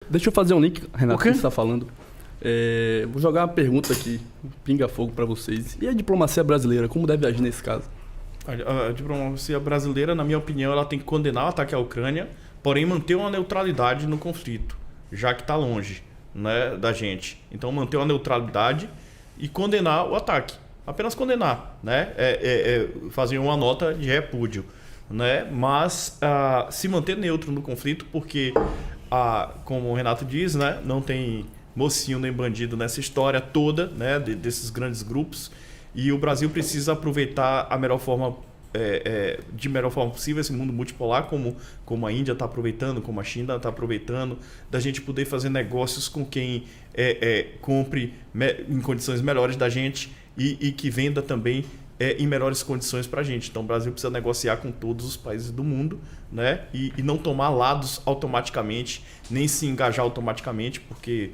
Deixa eu fazer um link, Renato, O quê? que você está falando. Vou jogar uma pergunta aqui, pinga-fogo para vocês. E a diplomacia brasileira, como deve agir nesse caso? A diplomacia brasileira, na minha opinião, ela tem que condenar o ataque à Ucrânia, porém manter uma neutralidade no conflito, já que está longe, né, da gente. Então manter uma neutralidade e condenar o ataque. Apenas condenar, né? Fazer uma nota de repúdio, né? Mas se manter neutro no conflito, porque, como o Renato diz, né, não tem mocinho nem bandido nessa história toda, né, desses grandes grupos. E o Brasil precisa aproveitar a melhor forma, de melhor forma possível esse mundo multipolar, como a Índia está aproveitando, como a China está aproveitando, da gente poder fazer negócios com quem compre em condições melhores da gente e que venda também em melhores condições para a gente. Então o Brasil precisa negociar com todos os países do mundo, né? E não tomar lados automaticamente, nem se engajar automaticamente, porque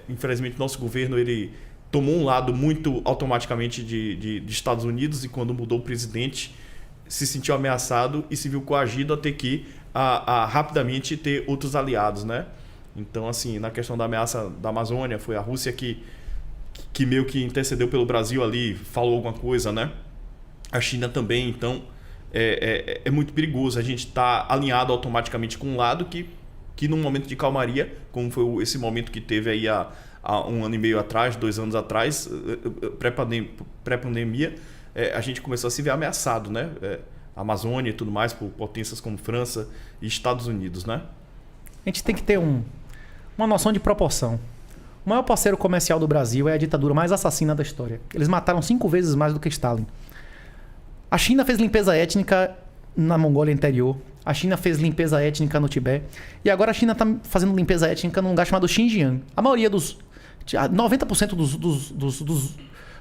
infelizmente nosso governo ele tomou um lado muito automaticamente de Estados Unidos, e quando mudou o presidente se sentiu ameaçado e se viu coagido a ter que rapidamente ter outros aliados, né? Então, assim, na questão da ameaça da Amazônia, foi a Rússia que meio que intercedeu pelo Brasil ali, falou alguma coisa, né? A China também. Então é muito perigoso a gente estar alinhado automaticamente com um lado que num momento de calmaria, como foi esse momento que teve aí há 1 ano e meio atrás, 2 anos atrás, pré-pandemia, a gente começou a se ver ameaçado, né? A Amazônia e tudo mais, por potências como França e Estados Unidos, né? A gente tem que ter uma noção de proporção. O maior parceiro comercial do Brasil é a ditadura mais assassina da história. Eles mataram 5 vezes mais do que Stalin. A China fez limpeza étnica na Mongólia interior. A China fez limpeza étnica no Tibete. E agora a China está fazendo limpeza étnica num lugar chamado Xinjiang. A maioria 90%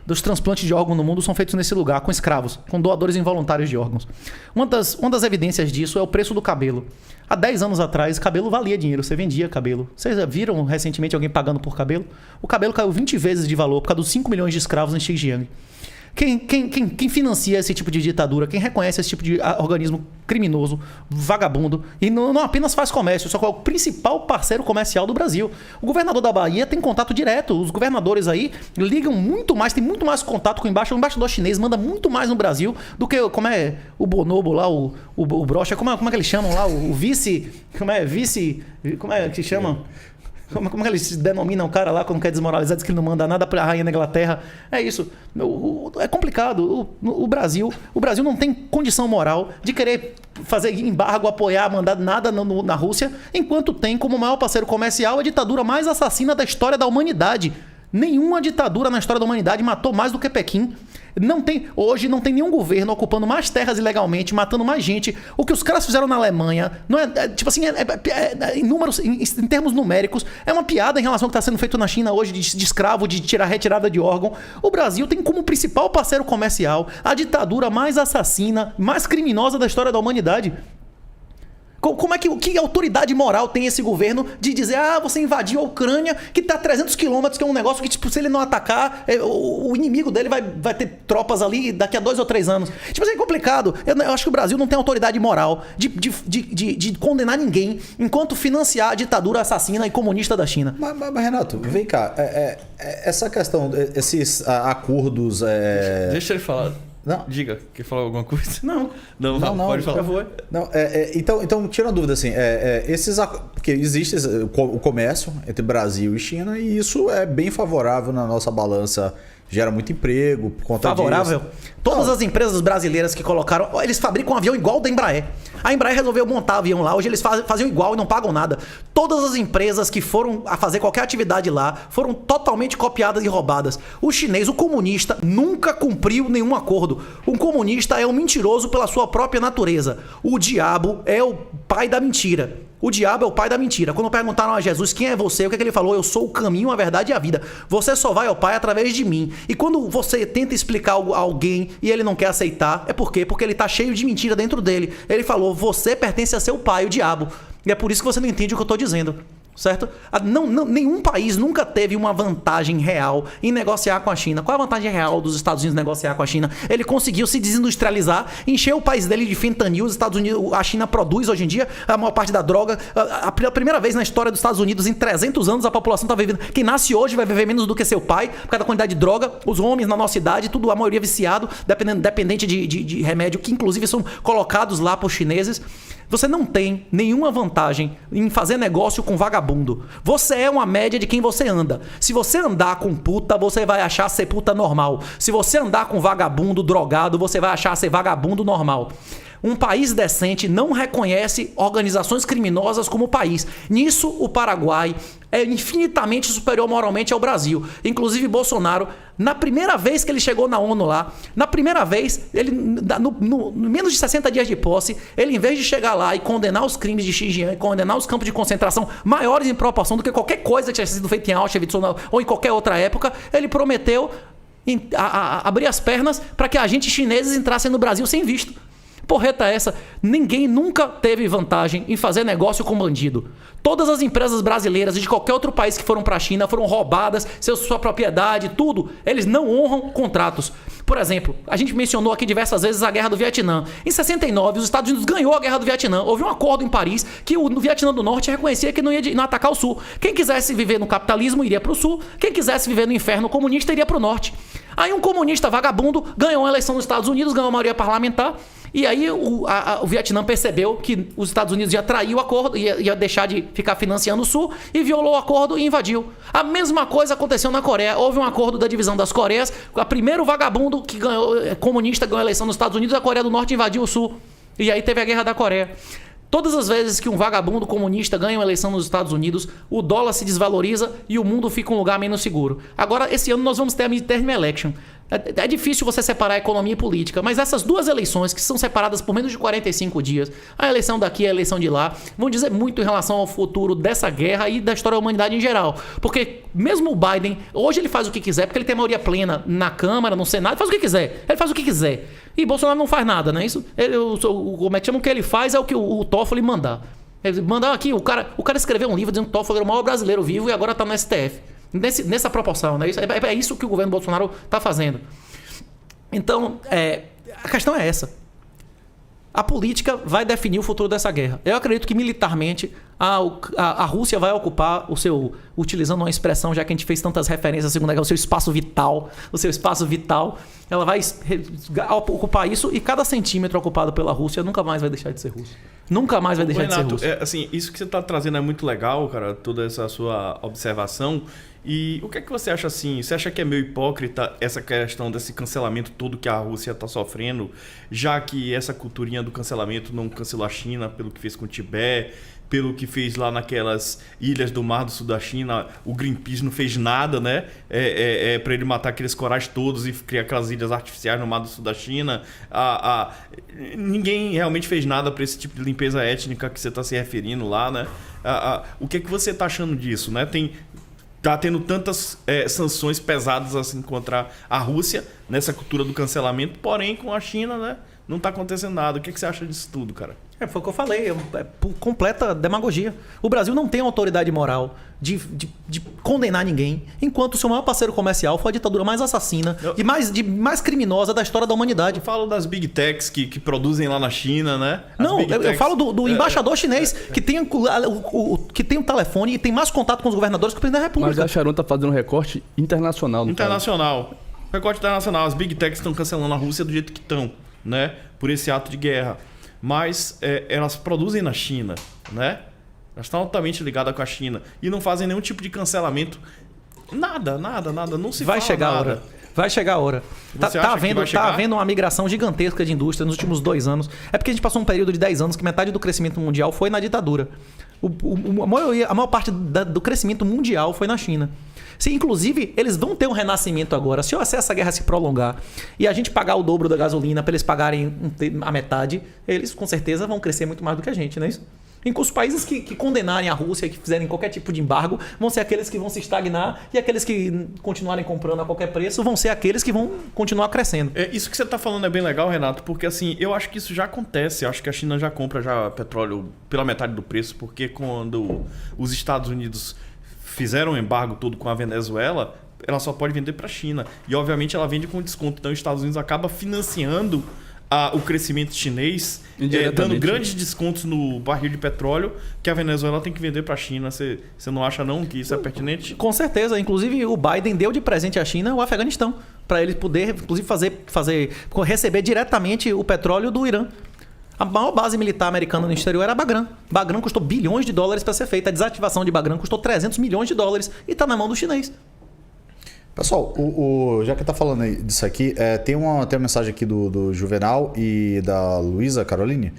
dos transplantes de órgãos no mundo são feitos nesse lugar, com escravos, com doadores involuntários de órgãos. Uma das evidências disso é o preço do cabelo. Há 10 anos atrás, cabelo valia dinheiro, você vendia cabelo. Vocês viram recentemente alguém pagando por cabelo? O cabelo caiu 20 vezes de valor por causa dos 5 milhões de escravos em Xinjiang. Quem financia esse tipo de ditadura, quem reconhece esse tipo de organismo criminoso, vagabundo, e não apenas faz comércio, só que é o principal parceiro comercial do Brasil. O governador da Bahia tem contato direto, os governadores aí ligam muito mais, tem muito mais contato com o embaixador chinês, manda muito mais no Brasil do que, como é o Bonobo lá, o Brocha, como é que eles chamam lá, o vice, como é que chama? Como é que eles se denominam o cara lá quando quer desmoralizar, diz que ele não manda nada para a rainha da Inglaterra? É isso. É complicado. O Brasil não tem condição moral de querer fazer embargo, apoiar, mandar nada na Rússia, enquanto tem como maior parceiro comercial a ditadura mais assassina da história da humanidade. Nenhuma ditadura na história da humanidade matou mais do que Pequim. Hoje não tem nenhum governo ocupando mais terras ilegalmente, matando mais gente. O que os caras fizeram na Alemanha, não tipo assim, em termos numéricos, é uma piada em relação ao que está sendo feito na China hoje de escravo, de retirada de órgão. O Brasil tem como principal parceiro comercial a ditadura mais assassina, mais criminosa da história da humanidade. Que autoridade moral tem esse governo de dizer, você invadiu a Ucrânia, que está a 300 quilômetros, que é um negócio que, tipo, se ele não atacar, o inimigo dele vai ter tropas ali daqui a 2 ou 3 anos. Tipo assim, é complicado. Eu acho que o Brasil não tem autoridade moral de condenar ninguém enquanto financiar a ditadura assassina e comunista da China. Mas Renato, vem cá. Essa questão, esses acordos... Deixa ele falar. Não. Diga, quer falar alguma coisa? Não, pode falar. Não, então, tira uma dúvida, assim, porque existe o comércio entre Brasil e China, e isso é bem favorável na nossa balança, gera muito emprego por conta favorável? disso. Todas as empresas brasileiras que colocaram, eles fabricam um avião igual da Embraer. A Embraer resolveu montar avião lá, hoje eles faziam igual e não pagam nada. Todas as empresas que foram a fazer qualquer atividade lá foram totalmente copiadas e roubadas. O chinês, o comunista, nunca cumpriu nenhum acordo. Um comunista é um mentiroso pela sua própria natureza. O diabo é o pai da mentira. O diabo é o pai da mentira. Quando perguntaram a Jesus quem é você, o que ele falou? Eu sou o caminho, a verdade e a vida. Você só vai ao Pai através de mim. E quando você tenta explicar algo a alguém e ele não quer aceitar, é por quê? Porque ele está cheio de mentira dentro dele. Ele falou, você pertence a seu pai, o diabo. E é por isso que você não entende o que eu estou dizendo. certo? Nenhum país nunca teve uma vantagem real em negociar com a China. Qual é a vantagem real dos Estados Unidos negociar com a China? Ele conseguiu se desindustrializar, encher o país dele de fentanil. Os Estados Unidos, a China produz hoje em dia a maior parte da droga. A primeira vez na história dos Estados Unidos, em 300 anos, a população está vivendo. Quem nasce hoje vai viver menos do que seu pai, por causa da quantidade de droga. Os homens na nossa idade, tudo, a maioria viciado, dependente de remédio, que inclusive são colocados lá por chineses. Você não tem nenhuma vantagem em fazer negócio com vagabundo. Você é uma média de quem você anda. Se você andar com puta, você vai achar ser puta normal. Se você andar com vagabundo drogado, você vai achar ser vagabundo normal. Um país decente não reconhece organizações criminosas como país. Nisso, o Paraguai é infinitamente superior moralmente ao Brasil. Inclusive, Bolsonaro, na primeira vez que ele chegou na ONU lá, na primeira vez, ele, no menos de 60 dias de posse, ele, em vez de chegar lá e condenar os crimes de Xinjiang e condenar os campos de concentração maiores em proporção do que qualquer coisa que tinha sido feita em Auschwitz ou em qualquer outra época, ele prometeu abrir as pernas para que agentes chineses entrassem no Brasil sem visto. Porreta essa, ninguém nunca teve vantagem em fazer negócio com bandido. Todas as empresas brasileiras e de qualquer outro país que foram para a China foram roubadas, sua propriedade, tudo. Eles não honram contratos. Por exemplo, a gente mencionou aqui diversas vezes a Guerra do Vietnã. Em 69, os Estados Unidos ganhou a Guerra do Vietnã. Houve um acordo em Paris que o Vietnã do Norte reconhecia que não ia atacar o Sul. Quem quisesse viver no capitalismo iria para o Sul. Quem quisesse viver no inferno comunista iria para o Norte. Aí um comunista vagabundo ganhou uma eleição nos Estados Unidos, ganhou a maioria parlamentar. E aí o Vietnã percebeu que os Estados Unidos ia trair o acordo, ia deixar de ficar financiando o Sul, e violou o acordo e invadiu. A mesma coisa aconteceu na Coreia. Houve um acordo da divisão das Coreias. O primeiro vagabundo que ganhou, comunista ganhou a eleição nos Estados Unidos, a Coreia do Norte invadiu o Sul. E aí teve a Guerra da Coreia. Todas as vezes que um vagabundo comunista ganha uma eleição nos Estados Unidos, o dólar se desvaloriza e o mundo fica um lugar menos seguro. Agora, esse ano nós vamos ter a midterm election. É difícil você separar a economia e política, mas essas duas eleições, que são separadas por menos de 45 dias, a eleição daqui e a eleição de lá, vão dizer muito em relação ao futuro dessa guerra e da história da humanidade em geral. Porque mesmo o Biden, hoje ele faz o que quiser, porque ele tem maioria plena na Câmara, no Senado, faz o que quiser. Ele faz o que quiser. E Bolsonaro não faz nada, não é isso? Como é que chama? O que ele faz é o que o Toffoli mandar. Ele mandar aqui, o cara escreveu um livro dizendo que o Toffoli era o maior brasileiro vivo e agora está no STF. Nessa proporção, né? É isso que o governo Bolsonaro está fazendo. Então, a questão é essa. A política vai definir o futuro dessa guerra. Eu acredito que militarmente a Rússia vai ocupar o seu, utilizando uma expressão, já que a gente fez tantas referências à Segunda Guerra, o seu espaço vital. Ela vai ocupar isso, e cada centímetro ocupado pela Rússia nunca mais vai deixar de ser russo. Nunca mais vai deixar Renato, de ser russo. Assim, isso que você está trazendo é muito legal, cara, toda essa sua observação. E o que é que você acha assim? Você acha que é meio hipócrita essa questão desse cancelamento todo que a Rússia está sofrendo, já que essa culturinha do cancelamento não cancelou a China pelo que fez com o Tibete, pelo que fez lá naquelas ilhas do Mar do Sul da China, o Greenpeace não fez nada, né? Para ele matar aqueles corais todos e criar aquelas ilhas artificiais no Mar do Sul da China. Ninguém realmente fez nada para esse tipo de limpeza étnica que você está se referindo lá, né? O que é que você está achando disso, né? Tá tendo tantas sanções pesadas assim contra a Rússia nessa cultura do cancelamento, porém com a China, né, não tá acontecendo nada. O que você acha disso tudo, cara? Foi o que eu falei, completa demagogia. O Brasil não tem autoridade moral de condenar ninguém, enquanto o seu maior parceiro comercial foi a ditadura mais assassina e mais criminosa da história da humanidade. Eu falo das Big Techs que produzem lá na China, né? Eu falo do embaixador chinês que tem um telefone e tem mais contato com os governadores que o presidente da República. Mas a Sharon tá fazendo um recorte internacional. Internacional. Recorte internacional. As Big Techs estão cancelando a Rússia do jeito que estão, né? Por esse ato de guerra. Mas elas produzem na China, né? Elas estão altamente ligadas com a China e não fazem nenhum tipo de cancelamento. Nada. Não se vai fala chegar nada. a hora. Vai chegar a hora. Tá havendo uma migração gigantesca de indústria nos últimos 2 anos. É porque a gente passou um período de 10 anos que metade do crescimento mundial foi na ditadura. A maior parte do crescimento mundial foi na China. Inclusive, eles vão ter um renascimento agora. Se essa guerra se prolongar e a gente pagar o dobro da gasolina para eles pagarem a metade, eles com certeza vão crescer muito mais do que a gente, não é isso? Em que os países que condenarem a Rússia, que fizerem qualquer tipo de embargo, vão ser aqueles que vão se estagnar, e aqueles que continuarem comprando a qualquer preço vão ser aqueles que vão continuar crescendo. Isso que você está falando é bem legal, Renato, porque assim, eu acho que isso já acontece. Eu acho que a China já compra já petróleo pela metade do preço, porque quando os Estados Unidos fizeram um embargo todo com a Venezuela, ela só pode vender para a China. E obviamente ela vende com desconto. Então os Estados Unidos acaba financiando o crescimento chinês, dando grandes descontos no barril de petróleo que a Venezuela tem que vender para a China. Você não acha não que isso é pertinente? Com certeza. Inclusive o Biden deu de presente à China o Afeganistão, para ele poder, inclusive, receber diretamente o petróleo do Irã. A maior base militar americana no exterior era Bagram. Bagram custou bilhões de dólares para ser feita. A desativação de Bagram custou 300 milhões de dólares e está na mão do chinês. Pessoal, já que tá falando aí disso aqui, tem uma mensagem aqui do Juvenal e da Luísa Caroline.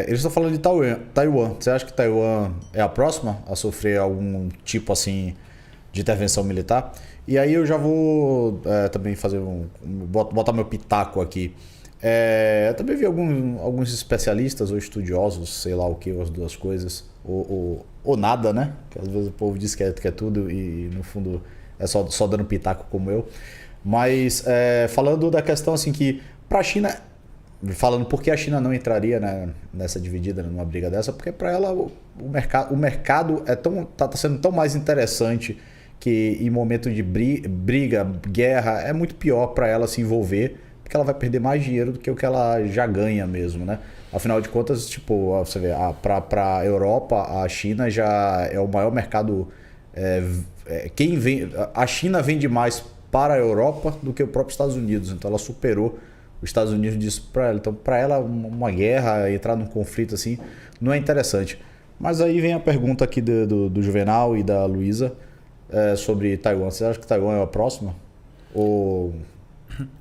Eles estão falando de Taiwan. Você acha que Taiwan é a próxima a sofrer algum tipo assim de intervenção militar? E aí eu já vou também botar meu pitaco aqui. Eu também vi alguns especialistas ou estudiosos, sei lá o que, as duas coisas, ou nada, né? Que às vezes o povo diz que é tudo e no fundo é só dando pitaco como eu. Mas falando da questão assim que para a China, falando por que a China não entraria, né, nessa dividida, numa briga dessa, porque para ela o mercado tá sendo tão mais interessante que em momento de briga, guerra, é muito pior para ela se envolver, porque ela vai perder mais dinheiro do que o que ela já ganha mesmo, né? Afinal de contas, tipo, você vê, para a Europa, a China já é o maior mercado. A China vende mais para a Europa do que o próprio Estados Unidos, então ela superou os Estados Unidos disso para ela. Então, para ela, uma guerra, entrar num conflito assim, não é interessante. Mas aí vem a pergunta aqui do Juvenal e da Luísa sobre Taiwan. Você acha que Taiwan é a próxima? Ou...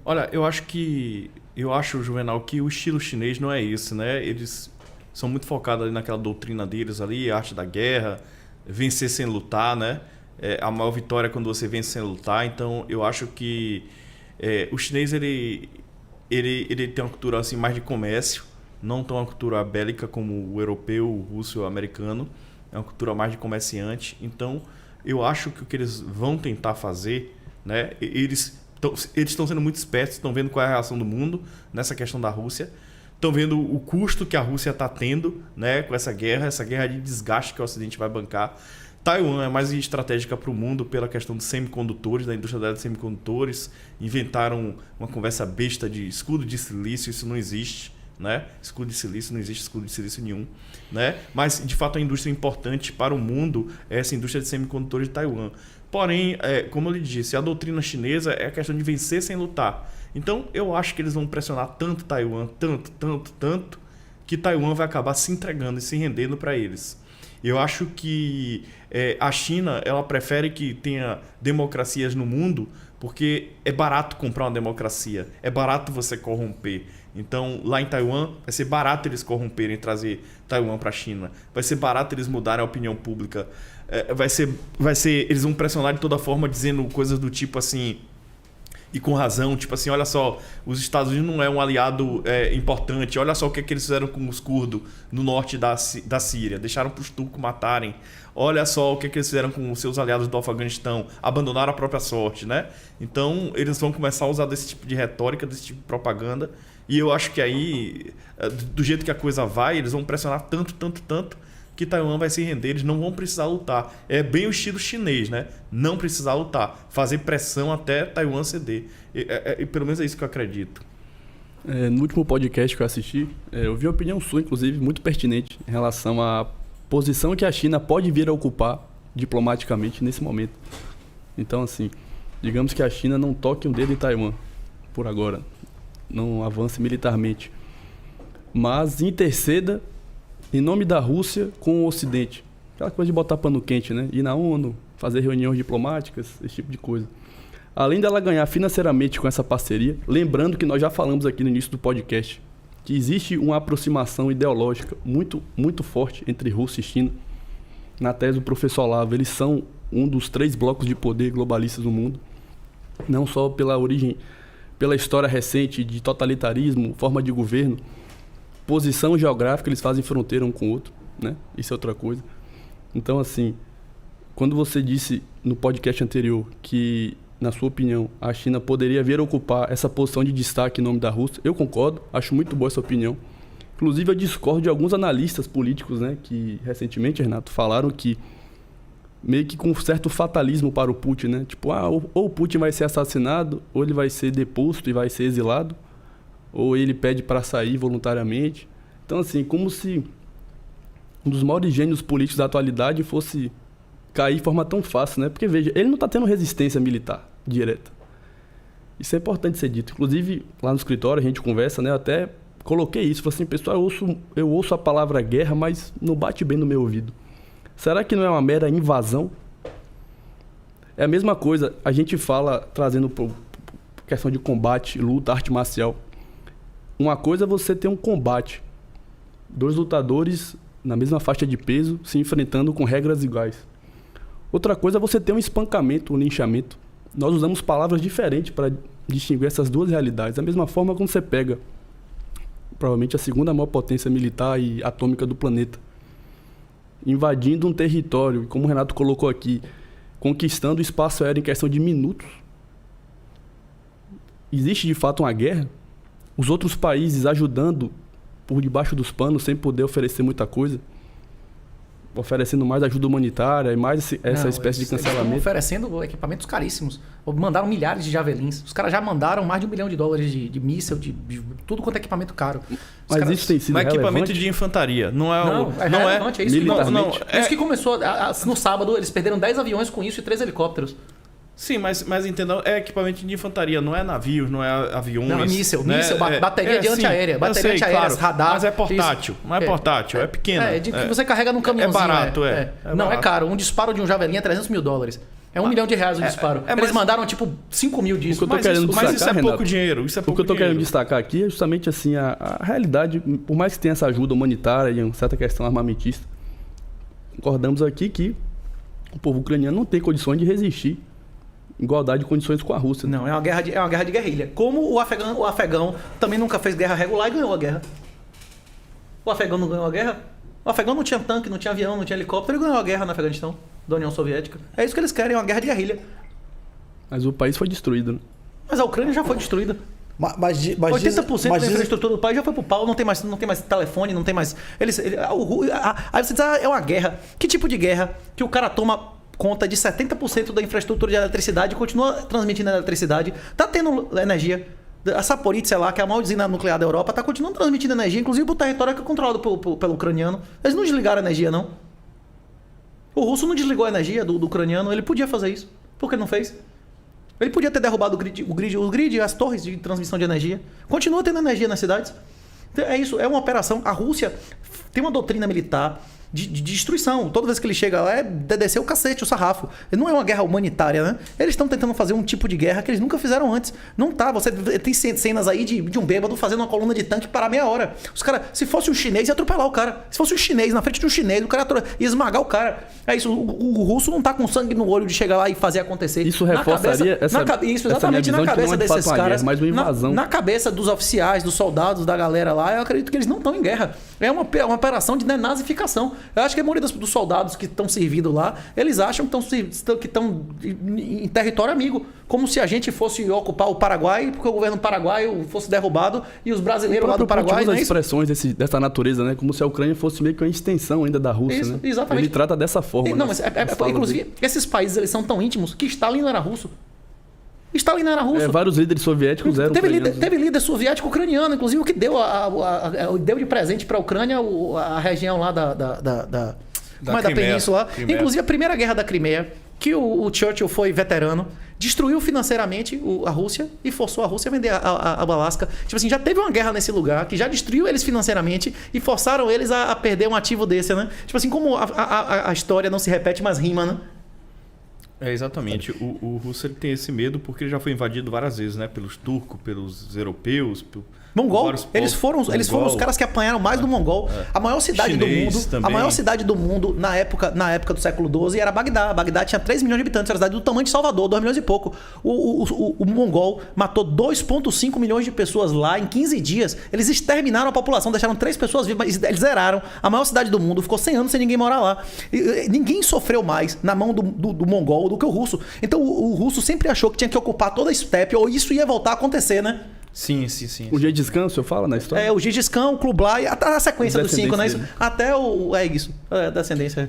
Olha, eu acho, Juvenal, que o estilo chinês não é esse, né? Eles são muito focados ali naquela doutrina deles ali, a arte da guerra, vencer sem lutar, né? A maior vitória é quando você vence sem lutar. Então, eu acho que o chinês ele tem uma cultura assim mais de comércio, não tão uma cultura bélica como o europeu, o russo, o americano. É uma cultura mais de comerciante. Então, eu acho que o que eles vão tentar fazer, né? Eles estão sendo muito espertos, estão vendo qual é a reação do mundo nessa questão da Rússia. Estão vendo o custo que a Rússia está tendo, né, com essa guerra de desgaste que o Ocidente vai bancar. Taiwan é mais estratégica para o mundo pela questão dos semicondutores, da indústria dela de semicondutores. Inventaram uma conversa besta de escudo de silício, isso não existe, né? Escudo de silício, não existe escudo de silício nenhum, né? Mas, de fato, a indústria importante para o mundo é essa indústria de semicondutores de Taiwan. Porém, como eu lhe disse, a doutrina chinesa é a questão de vencer sem lutar. Então, eu acho que eles vão pressionar tanto Taiwan, tanto, que Taiwan vai acabar se entregando e se rendendo para eles. Eu acho que a China ela prefere que tenha democracias no mundo porque é barato comprar uma democracia, é barato você corromper. Então, lá em Taiwan, vai ser barato eles corromperem e trazer Taiwan para a China. Vai ser barato eles mudarem a opinião pública. Eles vão pressionar de toda forma dizendo coisas do tipo assim... E com razão, tipo assim, olha só, os Estados Unidos não é um aliado importante. Olha só o que eles fizeram com os curdos no norte da Síria. Deixaram para os turcos matarem. Olha só o que eles fizeram com os seus aliados do Afeganistão. Abandonaram a própria sorte, né? Então, eles vão começar a usar desse tipo de retórica, desse tipo de propaganda. E eu acho que aí, do jeito que a coisa vai, eles vão pressionar tanto, que Taiwan vai se render, eles não vão precisar lutar. É bem o estilo chinês, né? Não precisar lutar. Fazer pressão até Taiwan ceder. Pelo menos é isso que eu acredito. No último podcast que eu assisti, eu vi uma opinião sua, inclusive, muito pertinente em relação à posição que a China pode vir a ocupar diplomaticamente nesse momento. Então, assim, digamos que a China não toque um dedo em Taiwan, por agora. Não avance militarmente. Mas interceda em nome da Rússia com o Ocidente. Aquela coisa de botar pano quente, né? Ir na ONU, fazer reuniões diplomáticas, esse tipo de coisa. Além dela ganhar financeiramente com essa parceria, lembrando que nós já falamos aqui no início do podcast, que existe uma aproximação ideológica muito, muito forte entre Rússia e China. Na tese do professor Olavo, eles são um dos 3 blocos de poder globalistas do mundo. Não só pela origem, pela história recente de totalitarismo, forma de governo, posição geográfica, eles fazem fronteira um com o outro. né? Isso é outra coisa. Então, assim, quando você disse no podcast anterior que, na sua opinião, a China poderia vir a ocupar essa posição de destaque em nome da Rússia, eu concordo, acho muito boa essa opinião. Inclusive, eu discordo de alguns analistas políticos, né, que recentemente, Renato, falaram que meio que com um certo fatalismo para o Putin, né? Tipo, ou o Putin vai ser assassinado, ou ele vai ser deposto e vai ser exilado, ou ele pede para sair voluntariamente. Então, assim, como se um dos maiores gênios políticos da atualidade fosse cair de forma tão fácil, né? Porque, veja, ele não está tendo resistência militar direta. Isso é importante ser dito. Inclusive, lá no escritório, a gente conversa, né? Eu até coloquei isso. Falei assim, pessoal, eu ouço a palavra guerra, mas não bate bem no meu ouvido. Será que não é uma mera invasão? É a mesma coisa, a gente fala, trazendo questão de combate, luta, arte marcial. Uma coisa é você ter um combate. 2 lutadores na mesma faixa de peso, se enfrentando com regras iguais. Outra coisa é você ter um espancamento, um linchamento. Nós usamos palavras diferentes para distinguir essas duas realidades. Da mesma forma quando você pega, provavelmente, a segunda maior potência militar e atômica do planeta, invadindo um território, como o Renato colocou aqui, conquistando o espaço aéreo em questão de minutos. Existe de fato uma guerra? Os outros países ajudando por debaixo dos panos sem poder oferecer muita coisa? Oferecendo mais ajuda humanitária e mais essa espécie de cancelamento? Eles estão oferecendo equipamentos caríssimos. Mandaram milhares de javelins. Os caras já mandaram mais de $1 milhão de míssel, de tudo quanto é equipamento caro. Mas isso tem sido Mas relevante? equipamento de infantaria. Não é relevante, é isso militarmente. Isso que começou. No sábado, eles perderam 10 aviões com isso e 3 helicópteros. Sim, mas entendam, é equipamento de infantaria, não é navios, não é aviões. Não, é míssel, né? bateria de antiaérea, bateria antiaérea, claro, radar. mas é portátil, isso. não é portátil, é pequeno. Que você carrega num caminhãozinho. É barato, Não, barato. é caro. Um disparo de um javelin é $300 mil. É $1 milhão o disparo. Eles mandaram tipo 5 mil disso. Mas isso é Renato, pouco dinheiro. Isso é pouco o que eu estou dinheiro. querendo destacar aqui é justamente assim, a realidade, por mais que tenha essa ajuda humanitária e uma certa questão armamentista, concordamos aqui que o povo ucraniano não tem condições de resistir em igualdade de condições com a Rússia. Não, é uma guerra de guerrilha. Como o afegão também nunca fez guerra regular e ganhou a guerra. O afegão não ganhou a guerra? O afegão não tinha tanque, não tinha avião, não tinha helicóptero e ganhou a guerra no Afeganistão, da União Soviética. É isso que eles querem, é uma guerra de guerrilha. Mas o país foi destruído, né? Mas a Ucrânia já foi destruída. Mas 80% da infraestrutura do país já foi pro pau, não tem mais telefone, não tem mais... Aí você diz, é uma guerra. Que tipo de guerra que o cara toma conta de 70% da infraestrutura de eletricidade e continua transmitindo eletricidade? Tá tendo energia. A Zaporizhzhia lá, que é a maior usina nuclear da Europa, tá continuando transmitindo energia, inclusive pro território que é controlado pelo ucraniano. Eles não desligaram a energia, não. O russo não desligou a energia do ucraniano, ele podia fazer isso. Por que não fez? Ele podia ter derrubado o grid e as torres de transmissão de energia. Continua tendo energia nas cidades. Então, é isso, é uma operação. A Rússia tem uma doutrina militar de destruição. Toda vez que ele chega lá é descer o cacete, o sarrafo. Não é uma guerra humanitária, né? Eles estão tentando fazer um tipo de guerra que eles nunca fizeram antes. Não tá. Você tem cenas aí de um bêbado fazendo uma coluna de tanque parar meia hora. Os caras, se fosse um chinês, ia atropelar o cara. Se fosse um chinês, na frente de um chinês, o cara ia esmagar o cara. É isso. O russo não tá com sangue no olho de chegar lá e fazer acontecer. Isso reforçaria essa exatamente na cabeça desses caras. Mas uma invasão. Na cabeça dos oficiais, dos soldados, da galera lá, eu acredito que eles não estão em guerra. É uma operação de denazificação. Eu acho que a maioria dos soldados que estão servindo lá, eles acham que estão em território amigo. Como se a gente fosse ocupar o Paraguai, porque o governo paraguaio fosse derrubado e os brasileiros lá do Paraguai... Usa expressões dessa natureza, né? Como se a Ucrânia fosse meio que uma extensão ainda da Rússia, isso, né? Exatamente. Ele trata dessa forma. Não, mas inclusive, esses países eles são tão íntimos que Stalin não era russo. Stalin não era russo. Vários líderes soviéticos eram teve líder soviético ucraniano, inclusive, o que deu deu de presente para a Ucrânia a região lá da península. Inclusive, a primeira guerra da Crimeia, que o Churchill foi veterano, destruiu financeiramente a Rússia e forçou a Rússia a vender a Alasca. Tipo assim, já teve uma guerra nesse lugar que já destruiu eles financeiramente e forçaram eles a perder um ativo desse, né? Tipo assim, como a história não se repete, mas rima, né? É, exatamente. O russo ele tem esse medo porque ele já foi invadido várias vezes, né? Pelos turcos, pelos europeus, Mongol. Vários Eles foram povos. os Mongol. caras que apanharam mais do Mongol. A maior cidade Chinês do mundo. também. A maior cidade do mundo na época do século XII era Bagdá. Bagdá tinha 3 milhões de habitantes, era a cidade do tamanho de Salvador, 2 milhões e pouco. O Mongol matou 2,5 milhões de pessoas lá em 15 dias. Eles exterminaram a população, deixaram 3 pessoas vivas, mas eles zeraram a maior cidade do mundo, ficou 100 anos sem ninguém morar lá. Ninguém sofreu mais na mão do Mongol do que o russo. Então o russo sempre achou que tinha que ocupar toda a estepe, ou isso ia voltar a acontecer, né? Sim. O dia de descanso, eu falo na história? O Gengis Khan, o Kublai, até a sequência dos 5, né? Descendência dele. Até o... É isso, a descendência.